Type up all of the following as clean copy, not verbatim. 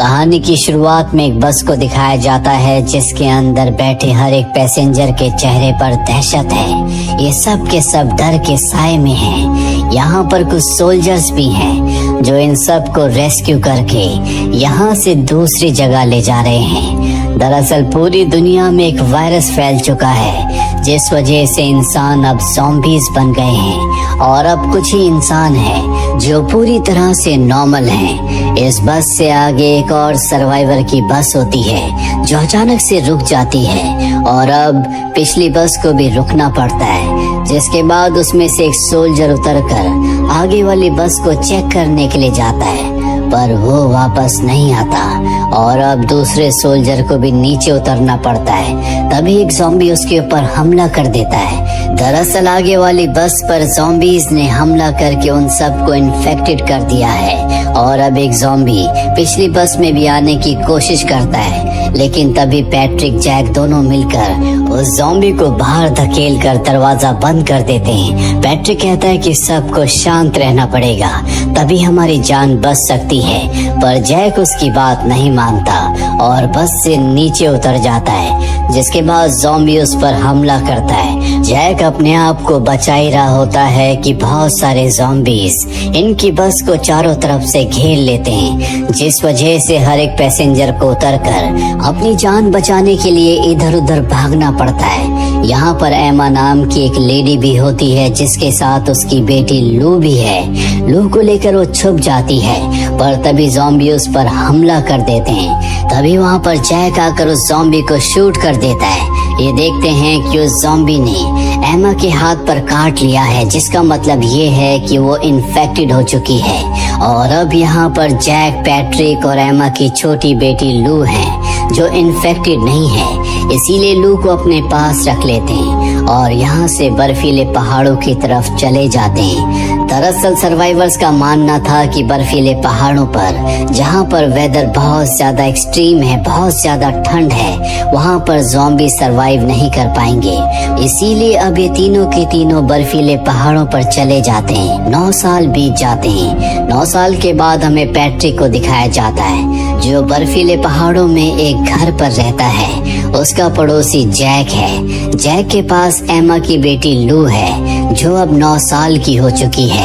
कहानी की शुरुआत में एक बस को दिखाया जाता है जिसके अंदर बैठे हर एक पैसेंजर के चेहरे पर दहशत है। ये सब के सब डर के साए में हैं। यहाँ पर कुछ सोल्जर्स भी हैं जो इन सब को रेस्क्यू करके यहाँ से दूसरी जगह ले जा रहे हैं। दरअसल पूरी दुनिया में एक वायरस फैल चुका है जिस वजह से इंसान अब ज़ॉम्बीज बन गए हैं और अब कुछ ही इंसान हैं जो पूरी तरह से नॉर्मल हैं। इस बस से आगे एक और सर्वाइवर की बस होती है जो अचानक से रुक जाती है और अब पिछली बस को भी रुकना पड़ता है, जिसके बाद उसमें से एक सोल्जर उतरकर आगे वाली बस को चेक करने के लिए जाता है, पर वो वापस नहीं आता और अब दूसरे सोल्जर को भी नीचे उतरना पड़ता है। तभी एक ज़ॉम्बी उसके ऊपर हमला कर देता है। दरअसल आगे वाली बस पर ज़ॉम्बीज ने हमला करके उन सबको इन्फेक्टेड कर दिया है और अब एक ज़ॉम्बी पिछली बस में भी आने की कोशिश करता है, लेकिन तभी पैट्रिक जैक दोनों मिलकर उस ज़ॉम्बी को बाहर धकेल कर दरवाजा बंद कर देते हैं। पैट्रिक कहता है कि सबको शांत रहना पड़ेगा तभी हमारी जान बच सकती है, पर जैक उसकी बात नहीं मानता और बस से नीचे उतर जाता है, जिसके बाद ज़ॉम्बी उस पर हमला करता है। जैक अपने आप को बचा ही रहा होता है कि बहुत सारे ज़ॉम्बीज इनकी बस को चारों तरफ से घेर लेते हैं, जिस वजह से हर एक पैसेंजर को उतरकर अपनी जान बचाने के लिए इधर उधर भागना पड़ता है। यहाँ पर एमा नाम की एक लेडी भी होती है जिसके साथ उसकी बेटी लू भी है। लू को लेकर वो छुप जाती है, पर तभी ज़ॉम्बी उस पर हमला कर देते हैं। तभी वहाँ पर जैक आकर उस ज़ॉम्बी को शूट कर देता है। ये देखते हैं कि उस ज़ॉम्बी ने एमा के हाथ पर काट लिया है, जिसका मतलब ये है कि वो इन्फेक्टेड हो चुकी है और अब यहाँ पर जैक, पैट्रिक और एमा की छोटी बेटी लू है जो इन्फेक्टेड नहीं है, इसीलिए लू को अपने पास रख लेते हैं और यहाँ से बर्फीले पहाड़ों की तरफ चले जाते हैं। दरअसल सर्वाइवर्स का मानना था कि बर्फीले पहाड़ों पर जहाँ पर वेदर बहुत ज्यादा एक्सट्रीम है, बहुत ज्यादा ठंड है, वहाँ पर ज़ॉम्बी सरवाइव नहीं कर पाएंगे, इसीलिए अब ये तीनों के तीनों बर्फीले पहाड़ों पर चले जाते हैं। 9 साल बीत जाते हैं। 9 साल के बाद हमें पैट्रिक को दिखाया जाता है जो बर्फीले पहाड़ों में एक घर पर रहता है। उसका पड़ोसी जैक है। जैक के पास एमा की बेटी लू है जो अब 9 साल की हो चुकी है।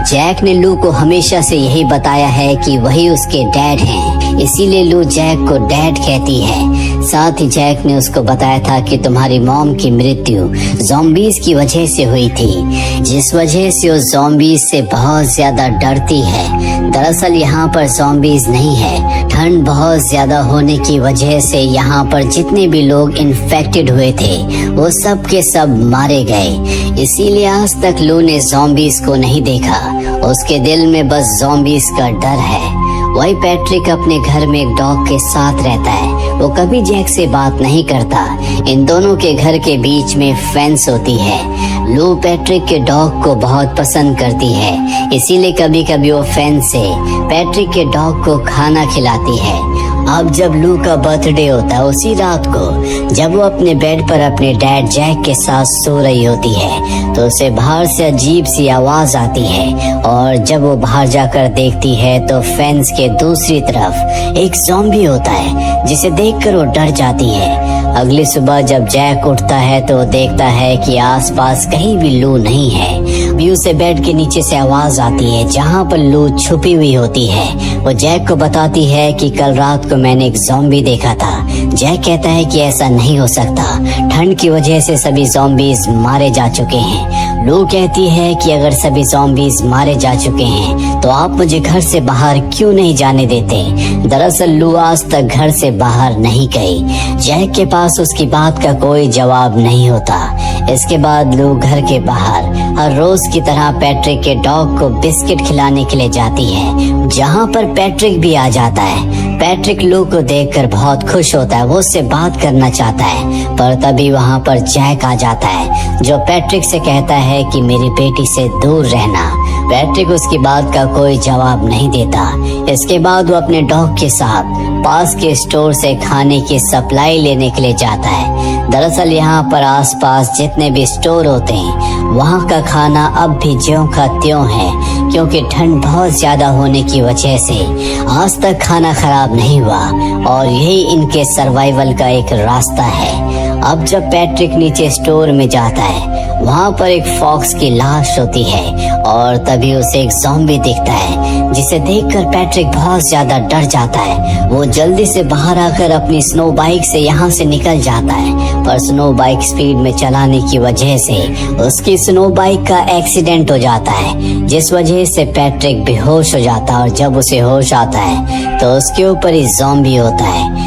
जैक ने लू को हमेशा से यही बताया है कि वही उसके डैड हैं, इसीलिए लू जैक को डैड कहती है। साथ ही जैक ने उसको बताया था कि तुम्हारी मॉम की मृत्यु ज़ॉम्बीज की वजह से हुई थी, जिस वजह से वो ज़ॉम्बीज से बहुत ज्यादा डरती है। दरअसल यहाँ पर ज़ॉम्बीज नहीं है, ठंड बहुत ज्यादा होने की वजह से यहाँ पर जितने भी लोग इन्फेक्टेड हुए थे वो सब के सब मारे गए, इसीलिए आज तक लू ने ज़ॉम्बीज को नहीं देखा। उसके दिल में बस ज़ॉम्बीज का डर है। वही पैट्रिक अपने घर में एक डॉग के साथ रहता है। वो कभी जैक से बात नहीं करता। इन दोनों के घर के बीच में फेंस होती है। लू पैट्रिक के डॉग को बहुत पसंद करती है, इसीलिए कभी कभी वो फेंस से पैट्रिक के डॉग को खाना खिलाती है। अब जब लू का बर्थडे होता है उसी रात को जब वो अपने बेड पर अपने डैड जैक के साथ सो रही होती है तो उसे बाहर से अजीब सी आवाज आती है और जब वो बाहर जाकर देखती है तो फेंस के दूसरी तरफ एक ज़ॉम्बी होता है जिसे देखकर वो डर जाती है। अगली सुबह जब जैक उठता है तो देखता है कि आसपास कहीं भी लू नहीं है। अभी उसे बेड के नीचे से आवाज आती है जहाँ पर लू छुपी हुई होती है। वो जैक को बताती है कि कल रात को मैंने एक ज़ॉम्बी देखा था। जैक कहता है कि ऐसा नहीं हो सकता, ठंड की वजह से सभी ज़ॉम्बीज मारे जा चुके हैं। लू कहती है कि अगर सभी ज़ॉम्बीज मारे जा चुके हैं तो आप मुझे घर से बाहर क्यों नहीं जाने देते। दरअसल लू आज तक घर से बाहर नहीं गई। जैक के पास उसकी बात का कोई जवाब नहीं होता। इसके बाद लू घर के बाहर हर रोज की तरह पैट्रिक के डॉग को बिस्किट खिलाने के लिए जाती है, जहाँ पर पैट्रिक भी आ जाता है। पैट्रिक लू को देखकर बहुत खुश होता है, वो उससे बात करना चाहता है, पर तभी वहाँ पर जैक आ जाता है जो पैट्रिक से कहता है कि मेरी बेटी से दूर रहना। पैट्रिक उसकी बात का कोई जवाब नहीं देता। इसके बाद वो अपने डॉग के साथ पास के स्टोर से खाने की सप्लाई लेने के लिए जाता है। दरअसल यहाँ पर आसपास जितने भी स्टोर होते हैं वहाँ का खाना अब भी ज्यों का त्यों है, क्योंकि ठंड बहुत ज्यादा होने की वजह से आज तक खाना खराब नहीं हुआ और यही इनके सर्वाइवल का एक रास्ता है। अब जब पैट्रिक नीचे स्टोर में जाता है वहाँ पर एक फॉक्स की लाश होती है और तभी उसे एक ज़ॉम्बी दिखता है, जिसे देखकर पैट्रिक बहुत ज्यादा डर जाता है। वो जल्दी से बाहर आकर अपनी स्नो बाइक से यहाँ से निकल जाता है, पर स्नो बाइक स्पीड में चलाने की वजह से उसकी स्नो बाइक का एक्सीडेंट हो जाता है, जिस वजह से पैट्रिक बेहोश हो जाता है और जब उसे होश आता है तो उसके ऊपर ही ज़ॉम्बी होता है।